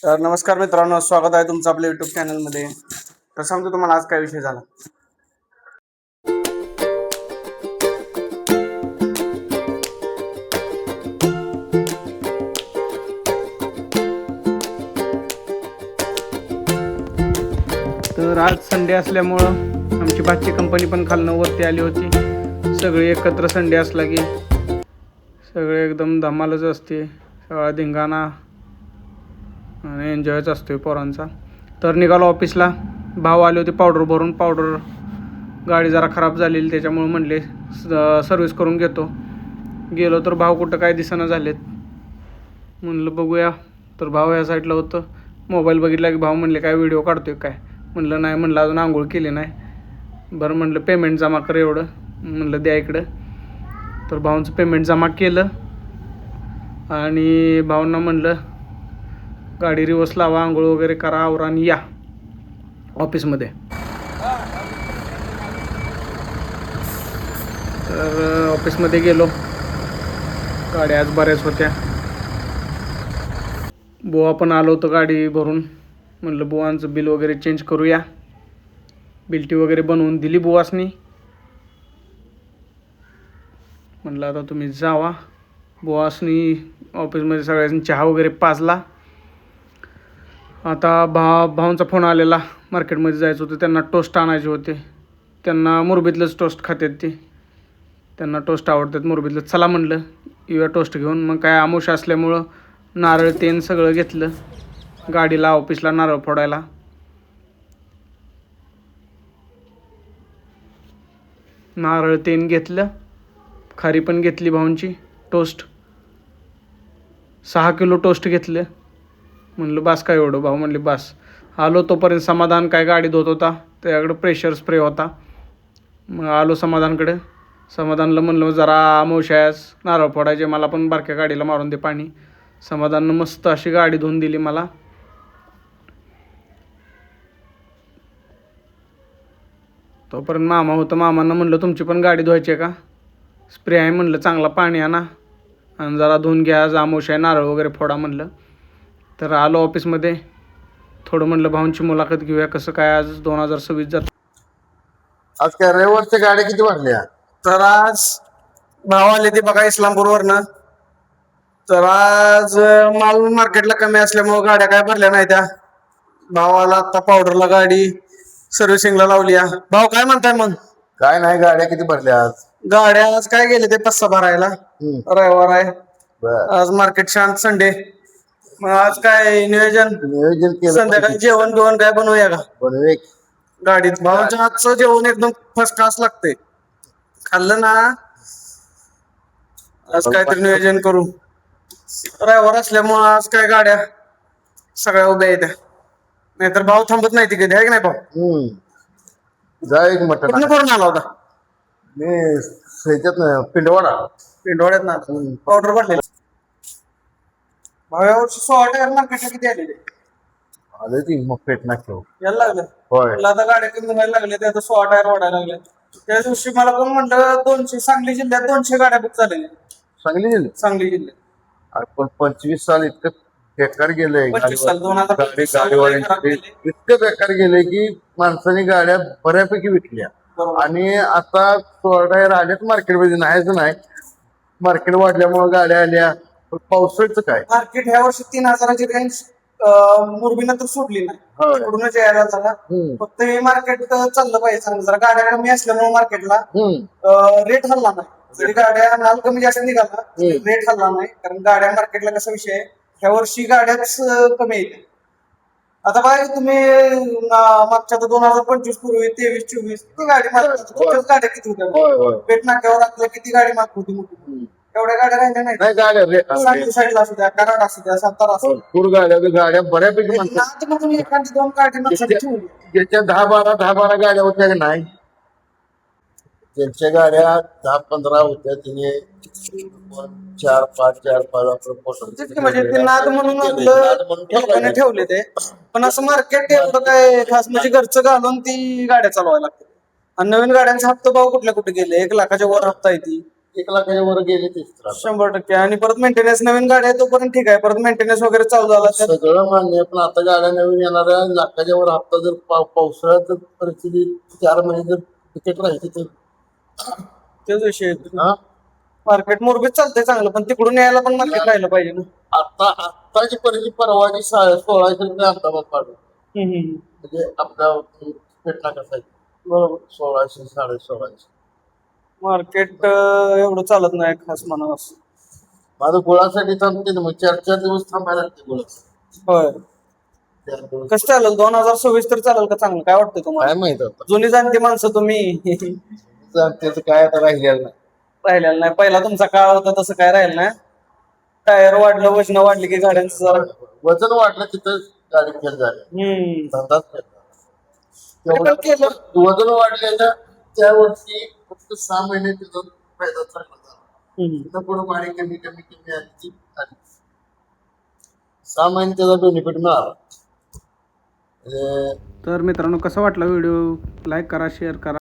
तर नमस्कार मित्रांनो, स्वागत आहे तुमचं आपल्या युट्यूब चॅनलमध्ये. तर सांगतो तुम्हाला आज काय विषय झाला. तर आज संडे असल्यामुळं आमची भाची कंपनी पण खालनं वरती आली होती. सगळे एकत्र संडे असला की सगळे एकदम धमालच असते, सगळा धिंगाणा आणि एन्जॉयच असतोय पोरांचा. तर निघालो ऑफिसला. भाव आले होते पावडर भरून. पावडर गाडी जरा खराब झालेली, त्याच्यामुळे म्हणले सर्व्हिस करून घेतो. गेलो तर भाव कुठं काय दिसेना झालेत. म्हणलं बघूया, तर भाव या साईडला होतं. मोबाईल बघितला की भाव म्हणले काय व्हिडिओ काढतोय काय. म्हणलं नाही, म्हणलं अजून आंघोळ केली नाही. बरं म्हणलं पेमेंट जमा कर एवढं, म्हणलं द्या इकडं. तर भावांचं पेमेंट जमा केलं आणि भावांना म्हणलं गाडी रिवर्स लावा, आंघोळ वगैरे करा, आवरा आणि या ऑफिसमध्ये. तर ऑफिसमध्ये गेलो. गाड्या आज बऱ्याच होत्या. बुवा पण आलो होतं गाडी भरून. म्हणलं बुवांचं बिल वगैरे चेंज करूया. बिल्टी वगैरे बनवून दिली बुवासनी. म्हणलं आता तुम्ही जावा. बुवासनी ऑफिसमध्ये सगळ्यांनी चहा वगैरे पाजला. आता भावांचा फोन आलेला, मार्केटमध्ये जायचं होतं. त्यांना टोस्ट आणायचे होते. त्यांना मुरबीतलंच टोस्ट खातात ते, त्यांना टोस्ट आवडतात मुरबीतलं. चला म्हणलं येऊया टोस्ट घेऊन. मग काय आमुष असल्यामुळं नारळ तेन सगळं घेतलं गाडीला, ऑफिसला नारळ फोडायला. नारळ तेन घेतलं, खारी पण घेतली भाऊंची. टोस्ट 6 किलो टोस्ट घेतलं. म्हणलं बास काय एवढं. भाऊ म्हणले बास. आलो तोपर्यंत समाधान काय गाडी धुत होता, त्याच्याकडे प्रेशर स्प्रे होता. मग आलो समाधानकडे. समाधानला म्हणलं जरा आमोशास नारळ फोडायचे, मला पण बारक्या गाडीला मारून दे पाणी. समाधाननं मस्त अशी गाडी धुवून दिली मला. तोपर्यंत मामा होतं. मामांना म्हणलं तुमची पण गाडी धुवायची आहे का, स्प्रे आहे म्हणलं, चांगला पाणी आणा आणि जरा धुवून घ्या, आमोशा नारळ वगैरे फोडा म्हणलं. तर आलो ऑफिसमध्ये. थोडं म्हणलं भाऊंची मुलाखत घेऊया, कसं काय आज 2026 जात. आज काय रविवारच्या गाड्या किती भरल्या? तर आज भाव आले ते बघा इस्लामपूरवरनं. तर आज माल मार्केटला कमी असल्यामुळे गाड्या काय भरल्या नाही त्या. भावाला आता पावडरला गाडी सर्व्हिसिंगला लावली. भाव काय म्हणताय मग? काय नाही, गाड्या किती भरल्या आज? गाड्या आज काय गेले ते 5-6 भरायला. रविवार आहे बर, आज, मार्केट शांत, संडे. मग आज काय नियोजन केलं संध्याकाळी जेवण बिवण काय बनवूया का बनवे. गाडीत? भावाच्या आजचं जेवण एकदम फर्स्ट क्लास लागते. खाल्लं ना आज काहीतरी नियोजन करू. रविवार असल्यामुळं आज काय गाड्या सगळ्या उभ्या येत्या, नाहीतर भाव थांबत नाही तिकडे, आहे की नाही भाऊ? जा एक मटण. कुठनं करून आला होता? मी ह्याच्यात पिंडवाडा. पिंडवाड्यात ना. पावडर भरलेला भाव यावर्षी 16 टायर मार्केटला किती आलेले? आले ती मग पेट नाक्यो यायला लागलं. होय. म्हणलं आता गाड्या कमी व्हायला लागल्या, ते आता 16 टायर वाढायला लागल्या. त्या दिवशी मला कोण म्हणलं 200, सांगली जिल्ह्यात 200 गाड्या बुक झालेल्या. सांगली गेले. सांगली जिल्ह्यात पण 25 साल इतकं बेकार गेलंय. 25 साल 2025 साल गाडीवाल्यांचे इतकं बेकार गेलंय की माणसाने गाड्या बऱ्यापैकी विकल्या. आणि आता 16 टायर आल्यात मार्केटमध्ये, नाहीच नाही. मार्केट वाढल्यामुळे गाड्या आल्या. पण पावसाळ्याचं काय? मार्केट ह्या वर्षी 3000ची रेंज मुरबीनं तर सोडली नाही, होय. तिकडूनच यायला झाला. फक्त हे मार्केट चाललं पाहिजे चांगलं. जरा गाड्या कमी असल्यामुळे मार्केटला रेट हल्ला नाही. जरी गाड्या माल कमी जास्त निघाला रेट हल्ला नाही, कारण गाड्या मार्केटला कसा विषय आहे, ह्या वर्षी गाड्याच कमी येते. आता बाय तुम्ही मागच्या 2025 पूर्वी 23-24 किती गाडी मार्केट, गाड्या किती होत्या पेट नाक्यावर आपल्या, किती गाडी मार्क होती मोठी. एवढ्या गाड्या राहिल्या नाही. गाड्या सांगली साईडला असू द्या, कराड असू द्या, सातारा असू द्या, गाड्या बऱ्यापैकी एखादी 2 गाडी मागच्या ठेवली. ज्याच्या 10-12 गाड्या होत्या की नाही, त्यांच्या गाड्या 10-15 होत्या, तिने 4-5 म्हणजे ते नाद म्हणून आपलं लोकांनी ठेवले ते. पण असं मार्केट एवढं काय खास, म्हणजे घरचं घालून ती गाड्या चालवायला लागतात. आणि नवीन गाड्यांचा हप्ता भाव कुठल्या कुठे गेले, 1 लाखाच्या वर हप्ता आहे ती. 1 लाखाच्या वर गेले तेच त्रास. 100%. आणि परत मेंटेनन्स नवीन गाडी आहे तोपर्यंत ठीक आहे, परत मेंटेनन्स वगैरे चालू झाला तर सगळं मान्य आहे, पण आता गाड्या नवीन येणाऱ्या लाखाच्या वर हप्ता जर पावसाळ्यात जर परिस्थिती 4 महिने जर तिकीट राहायची तर तेच विषय हा? मार्केट मुरबीत चालतंय चांगलं, पण तिकडून यायला पण मार्केट राहिलं पाहिजे ना. आत्ताची परिस्थिती परवाची 1600 रुपये अहमदाबाद पाडू म्हणजे आपल्या पेटला कसा आहे बरोबर. 1600 1650. मार्केट एवढं चालत नाही खास म्हणा असं. माझं गुळासाठी थांबते ना, मग 4 दिवस थांबायला लागते गुळाचं. होय. 4 दिवस कसं चालेल 2026 तर चालेल का चांगलं, काय वाटतंय तुम्हाला? काय माहित आता जुनी जाणती माणसं तुम्ही त्याचं काय आता राहिलेलं नाही. राहिलेलं नाही. पहिला तुमचा काळ होता तसं काय राहिलं नाही. टायर वाढलं, वजन वाढली की गाड्यांचं जरा वजन वाढलं तिथं गाडी फेल झाली, धंदाच फेल पण केलं. झाला. वजन वाढल्याच्या त्या वर्षी फक्त 6 महिने तिथं फायदा चांगला झाला. तिथं पुढे गाडी कमी कमी कमी आली ती आली. 6 महिने त्याचा बेनिफिट मिळाला. तर मित्रांनो, कसा वाटला व्हिडिओ? लाईक करा, शेअर करा.